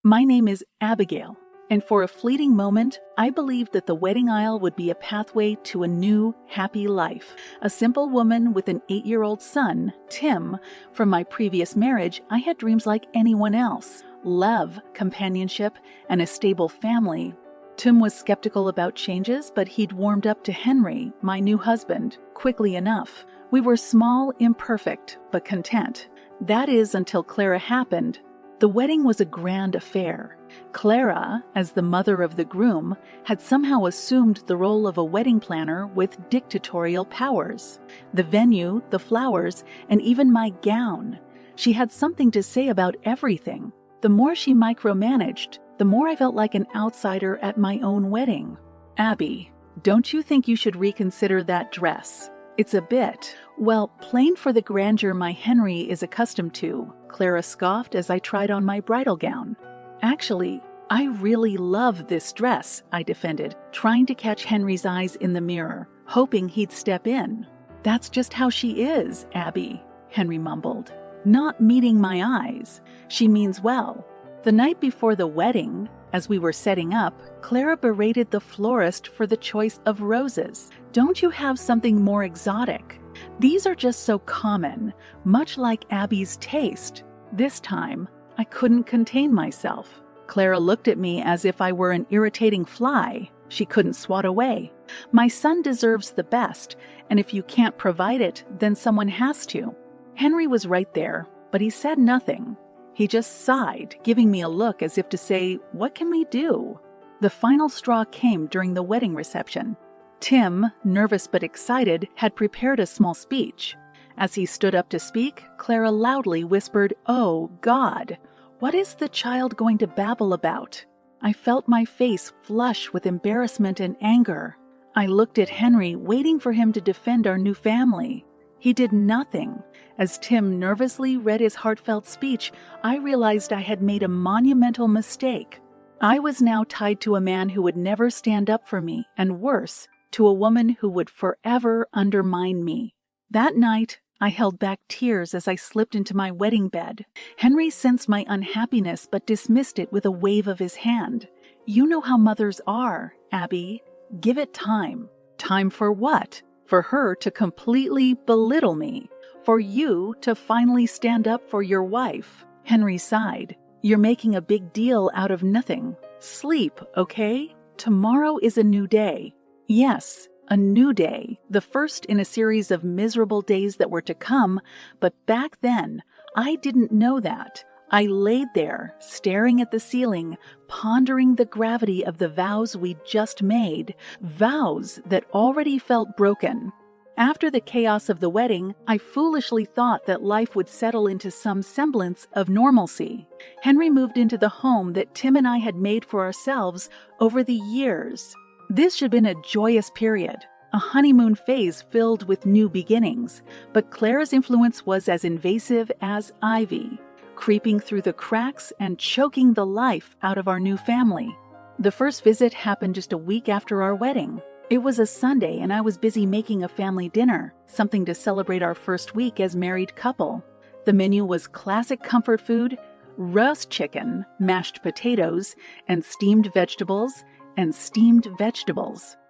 My name is Abigail, and for a fleeting moment, I believed that the wedding aisle would be a pathway to a new, happy life. A simple woman with an 8-year-old son, Tim. From my previous marriage, I had dreams like anyone else. Love, companionship, and a stable family. Tim was skeptical about changes, but he'd warmed up to Henry, my new husband, quickly enough. We were small, imperfect, but content. That is, until Clara happened. The wedding was a grand affair. Clara, as the mother of the groom, had somehow assumed the role of a wedding planner with dictatorial powers. The venue, the flowers, and even my gown. She had something to say about everything. The more she micromanaged, the more I felt like an outsider at my own wedding. Abby, don't you think you should reconsider that dress? It's a bit, well, plain for the grandeur my Henry is accustomed to, Clara scoffed as I tried on my bridal gown. Actually, I really love this dress, I defended, trying to catch Henry's eyes in the mirror, hoping he'd step in. That's just how she is, Abby, Henry mumbled, not meeting my eyes. She means well. The night before the wedding, as we were setting up, Clara berated the florist for the choice of roses. Don't you have something more exotic? These are just so common, much like Abby's taste. This time, I couldn't contain myself. Clara looked at me as if I were an irritating fly she couldn't swat away. My son deserves the best, and if you can't provide it, then someone has to. Henry was right there, but he said nothing. He just sighed, giving me a look as if to say, what can we do? The final straw came during the wedding reception. Tim, nervous but excited, had prepared a small speech. As he stood up to speak, Clara loudly whispered, "Oh, God, what is the child going to babble about?" I felt my face flush with embarrassment and anger. I looked at Henry, waiting for him to defend our new family. He did nothing. As Tim nervously read his heartfelt speech, I realized I had made a monumental mistake. I was now tied to a man who would never stand up for me, and worse, to a woman who would forever undermine me. That night, I held back tears as I slipped into my wedding bed. Henry sensed my unhappiness but dismissed it with a wave of his hand. You know how mothers are, Abby. Give it time. Time for what? For her to completely belittle me. For you to finally stand up for your wife. Henry sighed. You're making a big deal out of nothing. Sleep, okay? Tomorrow is a new day. Yes, a new day, the first in a series of miserable days that were to come, but back then, I didn't know that. I laid there, staring at the ceiling, pondering the gravity of the vows we'd just made, vows that already felt broken. After the chaos of the wedding, I foolishly thought that life would settle into some semblance of normalcy. Henry moved into the home that Tim and I had made for ourselves over the years. This should have been a joyous period, a honeymoon phase filled with new beginnings, but Clara's influence was as invasive as ivy, creeping through the cracks and choking the life out of our new family. The first visit happened just a week after our wedding. It was a Sunday and I was busy making a family dinner, something to celebrate our first week as married couple. The menu was classic comfort food, roast chicken, mashed potatoes, and steamed vegetables.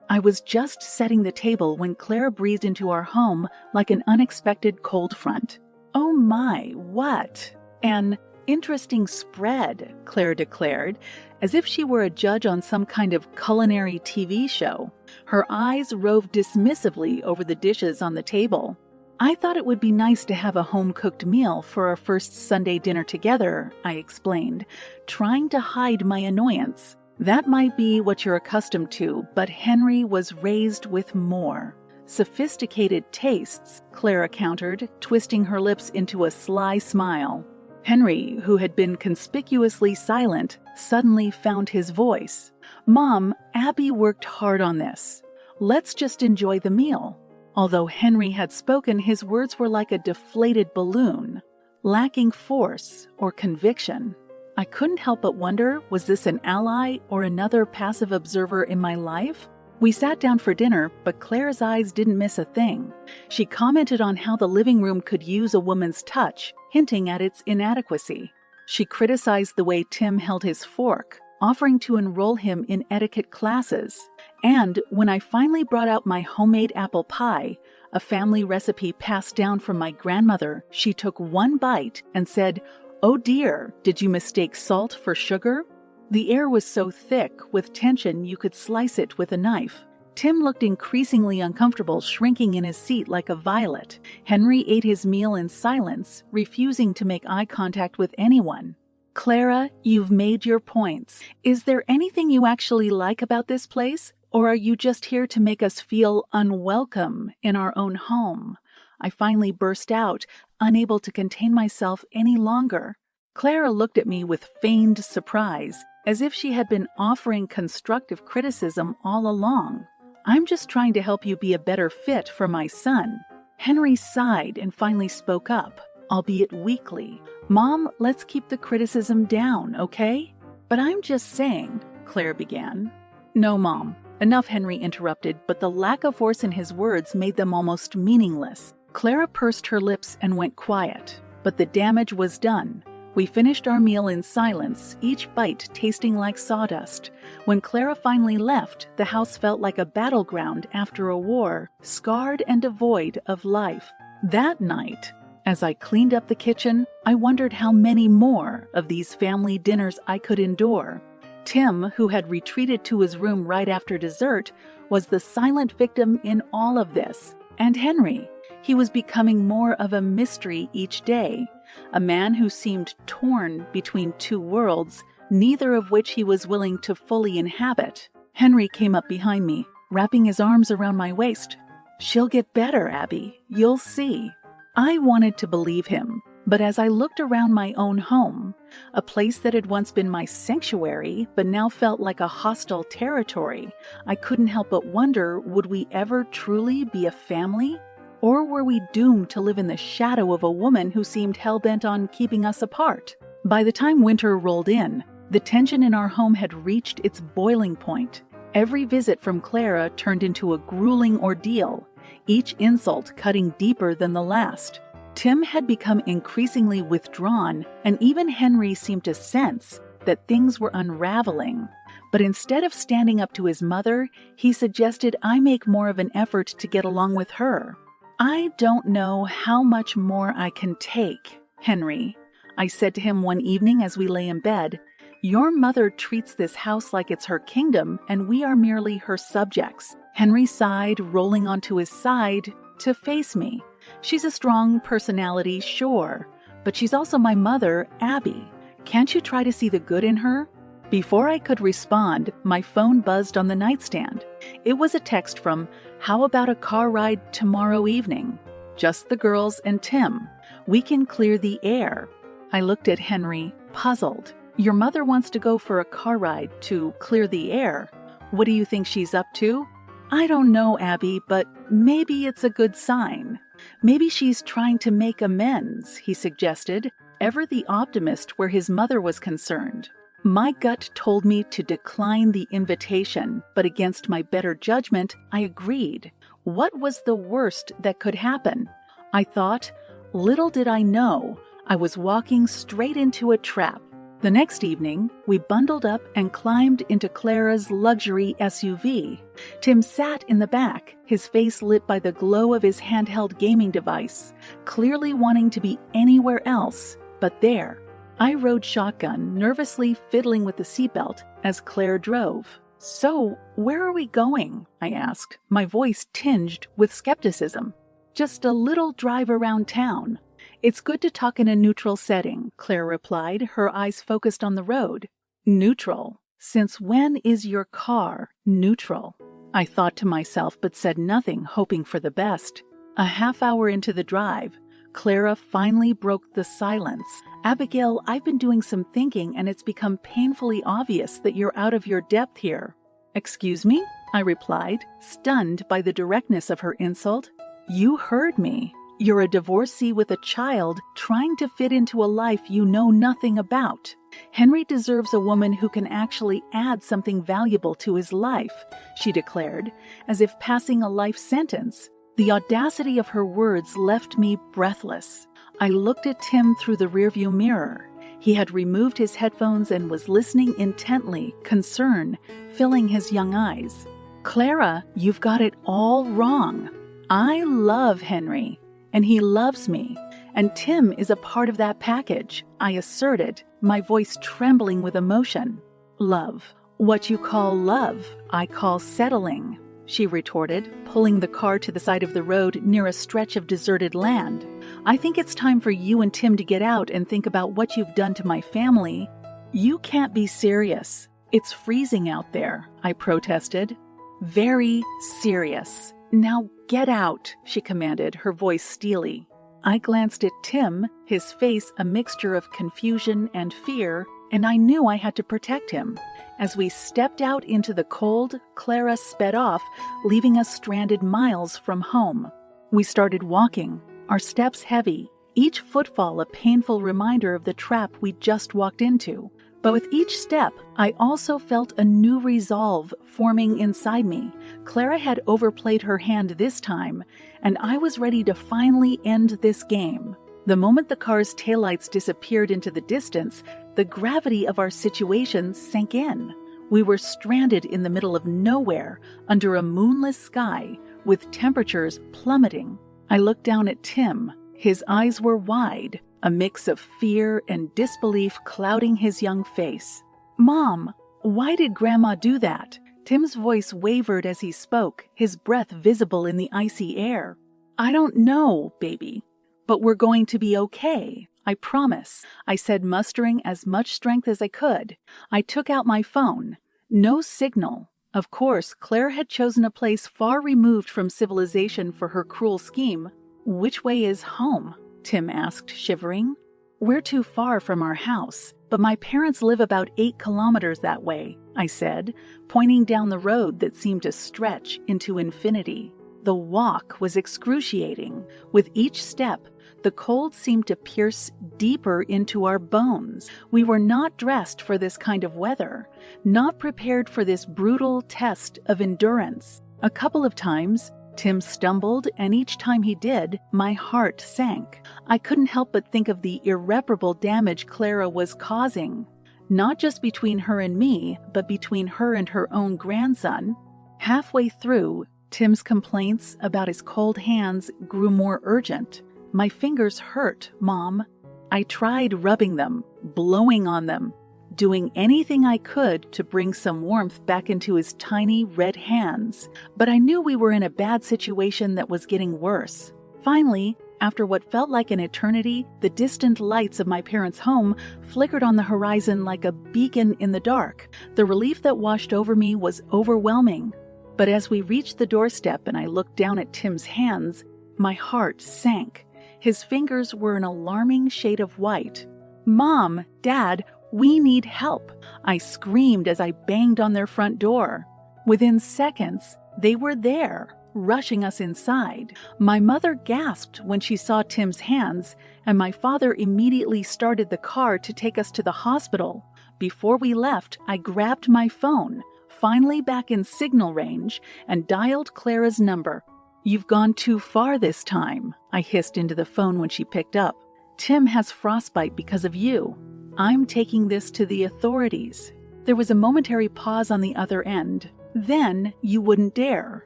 I was just setting the table when Clara breathed into our home like an unexpected cold front. Oh my, what? An interesting spread, Clara declared, as if she were a judge on some kind of culinary TV show. Her eyes roved dismissively over the dishes on the table. I thought it would be nice to have a home-cooked meal for our first Sunday dinner together, I explained, trying to hide my annoyance. That might be what you're accustomed to, but Henry was raised with more. Sophisticated tastes, Clara countered, twisting her lips into a sly smile. Henry, who had been conspicuously silent, suddenly found his voice. Mom, Abby worked hard on this. Let's just enjoy the meal. Although Henry had spoken, his words were like a deflated balloon, lacking force or conviction. I couldn't help but wonder, was this an ally or another passive observer in my life? We sat down for dinner, but Clara's eyes didn't miss a thing. She commented on how the living room could use a woman's touch, hinting at its inadequacy. She criticized the way Tim held his fork, offering to enroll him in etiquette classes. And when I finally brought out my homemade apple pie, a family recipe passed down from my grandmother, she took one bite and said, "Oh dear, did you mistake salt for sugar?" The air was so thick with tension you could slice it with a knife. Tim looked increasingly uncomfortable, shrinking in his seat like a violet. Henry ate his meal in silence, refusing to make eye contact with anyone. "Clara, you've made your points. Is there anything you actually like about this place? Or are you just here to make us feel unwelcome in our own home?" I finally burst out, unable to contain myself any longer. Clara looked at me with feigned surprise, as if she had been offering constructive criticism all along. "I'm just trying to help you be a better fit for my son." Henry sighed and finally spoke up, albeit weakly. "Mom, let's keep the criticism down, okay?" "But I'm just saying," Claire began. "No, Mom." Enough, Henry interrupted, but the lack of force in his words made them almost meaningless. Clara pursed her lips and went quiet, but the damage was done. We finished our meal in silence, each bite tasting like sawdust. When Clara finally left, the house felt like a battleground after a war, scarred and devoid of life. That night, as I cleaned up the kitchen, I wondered how many more of these family dinners I could endure. Tim, who had retreated to his room right after dessert, was the silent victim in all of this. And Henry, he was becoming more of a mystery each day. A man who seemed torn between two worlds, neither of which he was willing to fully inhabit. Henry came up behind me, wrapping his arms around my waist. "She'll get better, Abby. You'll see." I wanted to believe him, but as I looked around my own home, a place that had once been my sanctuary but now felt like a hostile territory, I couldn't help but wonder, would we ever truly be a family? Or were we doomed to live in the shadow of a woman who seemed hell-bent on keeping us apart? By the time winter rolled in, the tension in our home had reached its boiling point. Every visit from Clara turned into a grueling ordeal, each insult cutting deeper than the last. Tim had become increasingly withdrawn, and even Henry seemed to sense that things were unraveling. But instead of standing up to his mother, he suggested I make more of an effort to get along with her. "I don't know how much more I can take, Henry," I said to him one evening as we lay in bed. "Your mother treats this house like it's her kingdom, and we are merely her subjects." Henry sighed, rolling onto his side to face me. "She's a strong personality, sure, but she's also my mother, Abby. Can't you try to see the good in her?" Before I could respond, my phone buzzed on the nightstand. It was a text from, "How about a car ride tomorrow evening? Just the girls and Tim. We can clear the air." I looked at Henry, puzzled. "Your mother wants to go for a car ride to clear the air. What do you think she's up to?" "I don't know, Abby, but maybe it's a good sign. Maybe she's trying to make amends," he suggested, ever the optimist where his mother was concerned. My gut told me to decline the invitation, but against my better judgment, I agreed. What was the worst that could happen? I thought, little did I know, I was walking straight into a trap. The next evening, we bundled up and climbed into Clara's luxury SUV. Tim sat in the back, his face lit by the glow of his handheld gaming device, clearly wanting to be anywhere else but there. I rode shotgun, nervously fiddling with the seatbelt as Claire drove. "So, where are we going?" I asked, my voice tinged with skepticism. "Just a little drive around town. It's good to talk in a neutral setting," Claire replied, her eyes focused on the road. "Neutral? Since when is your car neutral?" I thought to myself, but said nothing, hoping for the best. A half hour into the drive, Clara finally broke the silence. "Abigail, I've been doing some thinking and it's become painfully obvious that you're out of your depth here." "Excuse me?" I replied, stunned by the directness of her insult. "You heard me. You're a divorcee with a child trying to fit into a life you know nothing about. Henry deserves a woman who can actually add something valuable to his life," she declared, as if passing a life sentence. The audacity of her words left me breathless. I looked at Tim through the rearview mirror. He had removed his headphones and was listening intently, concern filling his young eyes. "Clara, you've got it all wrong. I love Henry, and he loves me, and Tim is a part of that package," I asserted, my voice trembling with emotion. "Love. What you call love, I call settling," she retorted, pulling the car to the side of the road near a stretch of deserted land. "I think it's time for you and Tim to get out and think about what you've done to my family." "You can't be serious. It's freezing out there," I protested. "Very serious. Now get out," she commanded, her voice steely. I glanced at Tim, his face a mixture of confusion and fear, and I knew I had to protect him. As we stepped out into the cold, Clara sped off, leaving us stranded miles from home. We started walking, our steps heavy, each footfall a painful reminder of the trap we'd just walked into. But with each step, I also felt a new resolve forming inside me. Clara had overplayed her hand this time, and I was ready to finally end this game. The moment the car's taillights disappeared into the distance, the gravity of our situation sank in. We were stranded in the middle of nowhere, under a moonless sky, with temperatures plummeting. I looked down at Tim. His eyes were wide, a mix of fear and disbelief clouding his young face. "Mom, why did Grandma do that?" Tim's voice wavered as he spoke, his breath visible in the icy air. "I don't know, baby, but we're going to be okay. I promise," I said, mustering as much strength as I could. I took out my phone. No signal. Of course, Claire had chosen a place far removed from civilization for her cruel scheme. "Which way is home?" Tim asked, shivering. "We're too far from our house, but my parents live about 8 kilometers that way," I said, pointing down the road that seemed to stretch into infinity. The walk was excruciating. With each step, the cold seemed to pierce deeper into our bones. We were not dressed for this kind of weather, not prepared for this brutal test of endurance. A couple of times, Tim stumbled, and each time he did, my heart sank. I couldn't help but think of the irreparable damage Clara was causing, not just between her and me, but between her and her own grandson. Halfway through, Tim's complaints about his cold hands grew more urgent. "My fingers hurt, Mom." I tried rubbing them, blowing on them, doing anything I could to bring some warmth back into his tiny red hands. But I knew we were in a bad situation that was getting worse. Finally, after what felt like an eternity, the distant lights of my parents' home flickered on the horizon like a beacon in the dark. The relief that washed over me was overwhelming. But as we reached the doorstep and I looked down at Tim's hands, my heart sank. His fingers were an alarming shade of white. "Mom, Dad, we need help," I screamed as I banged on their front door. Within seconds, they were there, rushing us inside. My mother gasped when she saw Tim's hands, and my father immediately started the car to take us to the hospital. Before we left, I grabbed my phone, finally back in signal range, and dialed Clara's number. "You've gone too far this time," I hissed into the phone when she picked up. "Tim has frostbite because of you. I'm taking this to the authorities." There was a momentary pause on the other end. "Then you wouldn't dare."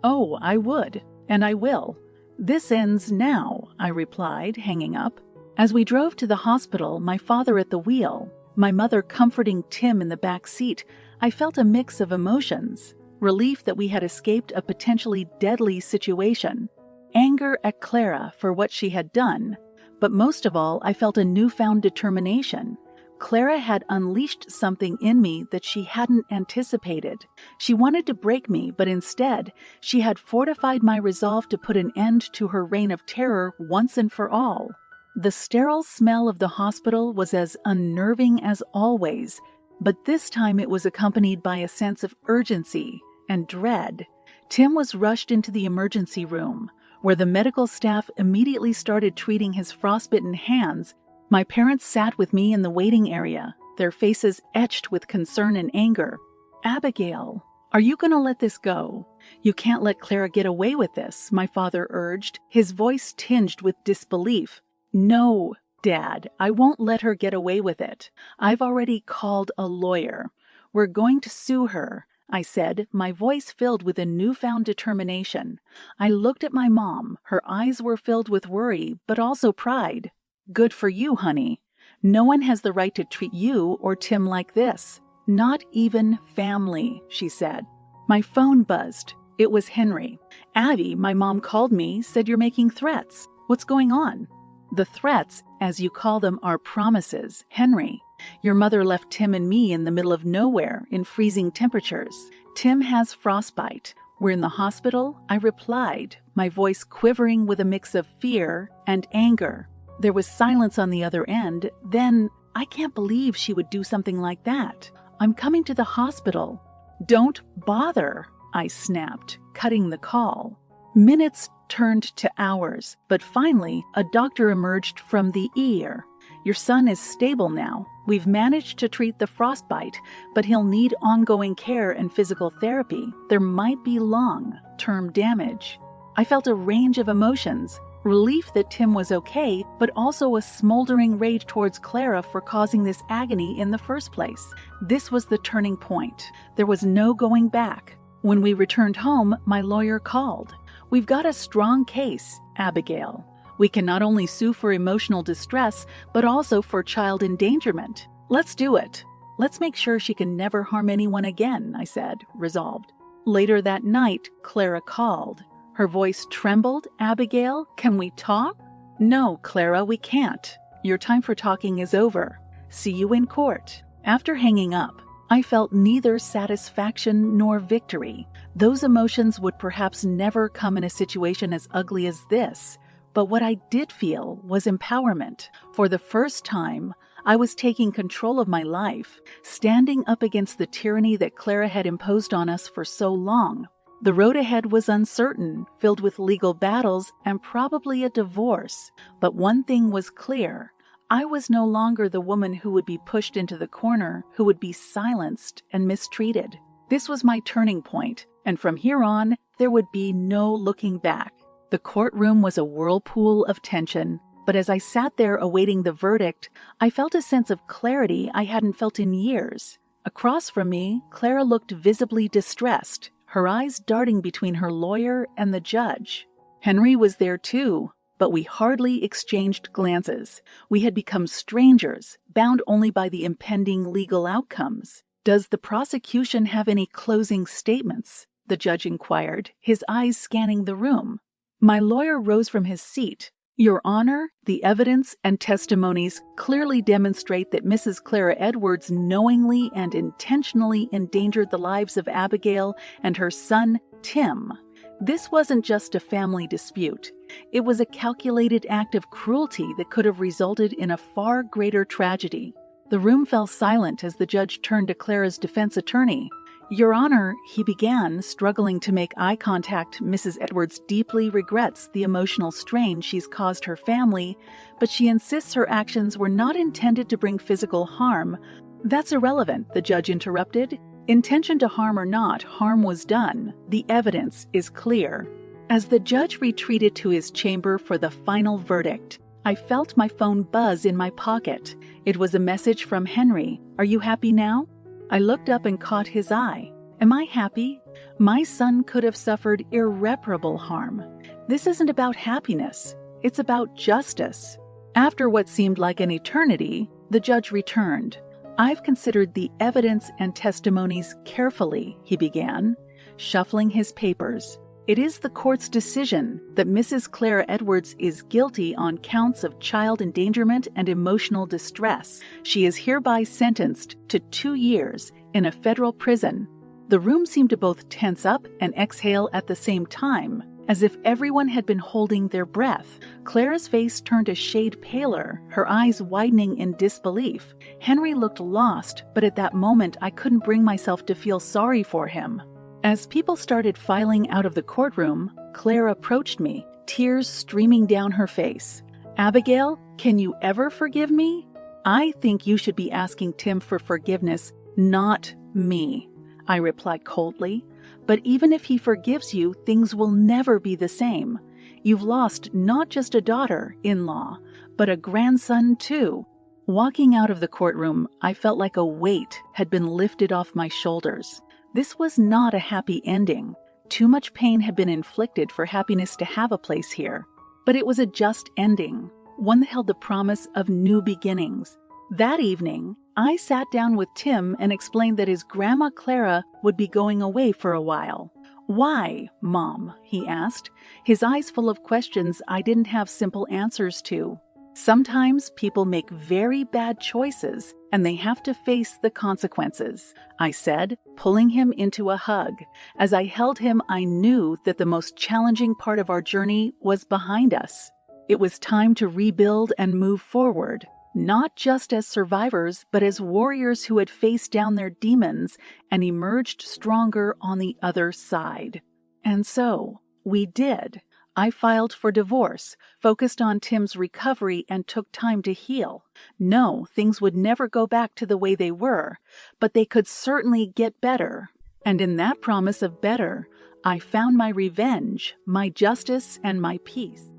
"Oh, I would, and I will. This ends now," I replied, hanging up. As we drove to the hospital, my father at the wheel, my mother comforting Tim in the back seat, I felt a mix of emotions. Relief that we had escaped a potentially deadly situation. Anger at Clara for what she had done. But most of all, I felt a newfound determination. Clara had unleashed something in me that she hadn't anticipated. She wanted to break me, but instead, she had fortified my resolve to put an end to her reign of terror once and for all. The sterile smell of the hospital was as unnerving as always, but this time it was accompanied by a sense of urgency and dread. Tim was rushed into the emergency room, where the medical staff immediately started treating his frostbitten hands. My parents sat with me in the waiting area, their faces etched with concern and anger. "Abigail, are you going to let this go? You can't let Clara get away with this," my father urged, his voice tinged with disbelief. "No, Dad, I won't let her get away with it. I've already called a lawyer. We're going to sue her, I said, my voice filled with a newfound determination. I looked at my mom. Her eyes were filled with worry, but also pride. Good for you, honey. No one has the right to treat you or Tim like this. Not even family, she said. My phone buzzed. It was Henry. Abby, my mom called me, said you're making threats. What's going on? The threats, as you call them, are promises, Henry. Your mother left Tim and me in the middle of nowhere in freezing temperatures. Tim has frostbite. We're in the hospital, I replied, my voice quivering with a mix of fear and anger. There was silence on the other end. Then, I can't believe she would do something like that. I'm coming to the hospital. Don't bother, I snapped, cutting the call. Minutes turned to hours, but finally, a doctor emerged from the ER. Your son is stable now. We've managed to treat the frostbite, but he'll need ongoing care and physical therapy. There might be long-term damage. I felt a range of emotions. Relief that Tim was okay, but also a smoldering rage towards Clara for causing this agony in the first place. This was the turning point. There was no going back. When we returned home, my lawyer called. We've got a strong case, Abigail. We can not only sue for emotional distress, but also for child endangerment. Let's do it. Let's make sure she can never harm anyone again, I said, resolved. Later that night, Clara called. Her voice trembled. Abigail, can we talk? No, Clara, we can't. Your time for talking is over. See you in court. After hanging up, I felt neither satisfaction nor victory. Those emotions would perhaps never come in a situation as ugly as this. But what I did feel was empowerment. For the first time, I was taking control of my life, standing up against the tyranny that Clara had imposed on us for so long. The road ahead was uncertain, filled with legal battles and probably a divorce. But one thing was clear. I was no longer the woman who would be pushed into the corner, who would be silenced and mistreated. This was my turning point, and from here on, there would be no looking back. The courtroom was a whirlpool of tension, but as I sat there awaiting the verdict, I felt a sense of clarity I hadn't felt in years. Across from me, Clara looked visibly distressed, her eyes darting between her lawyer and the judge. Henry was there too, but we hardly exchanged glances. We had become strangers, bound only by the impending legal outcomes. Does the prosecution have any closing statements? The judge inquired, his eyes scanning the room. My lawyer rose from his seat. Your Honor, the evidence and testimonies clearly demonstrate that Mrs. Clara Edwards knowingly and intentionally endangered the lives of Abigail and her son, Tim. This wasn't just a family dispute. It was a calculated act of cruelty that could have resulted in a far greater tragedy. The room fell silent as the judge turned to Clara's defense attorney. Your Honor, he began, struggling to make eye contact. Mrs. Edwards deeply regrets the emotional strain she's caused her family, but she insists her actions were not intended to bring physical harm. That's irrelevant, the judge interrupted. Intention to harm or not, harm was done. The evidence is clear. As the judge retreated to his chamber for the final verdict, I felt my phone buzz in my pocket. It was a message from Henry. Are you happy now? I looked up and caught his eye. Am I happy? My son could have suffered irreparable harm. This isn't about happiness. It's about justice. After what seemed like an eternity, the judge returned. I've considered the evidence and testimonies carefully, he began, shuffling his papers. It is the court's decision that Mrs. Clara Edwards is guilty on counts of child endangerment and emotional distress. She is hereby sentenced to 2 years in a federal prison. The room seemed to both tense up and exhale at the same time, as if everyone had been holding their breath. Clara's face turned a shade paler, her eyes widening in disbelief. Henry looked lost, but at that moment I couldn't bring myself to feel sorry for him. As people started filing out of the courtroom, Clara approached me, tears streaming down her face. Abigail, can you ever forgive me? I think you should be asking Tim for forgiveness, not me, I replied coldly. But even if he forgives you, things will never be the same. You've lost not just a daughter-in-law, but a grandson too. Walking out of the courtroom, I felt like a weight had been lifted off my shoulders. This was not a happy ending. Too much pain had been inflicted for happiness to have a place here. But it was a just ending, one that held the promise of new beginnings. That evening, I sat down with Tim and explained that his grandma Clara would be going away for a while. "Why, Mom?" he asked, his eyes full of questions I didn't have simple answers to. "Sometimes people make very bad choices and they have to face the consequences," I said, pulling him into a hug. As I held him, I knew that the most challenging part of our journey was behind us. It was time to rebuild and move forward, not just as survivors, but as warriors who had faced down their demons and emerged stronger on the other side. And so, we did. I filed for divorce, focused on Tim's recovery, and took time to heal. No, things would never go back to the way they were, but they could certainly get better. And in that promise of better, I found my revenge, my justice, and my peace.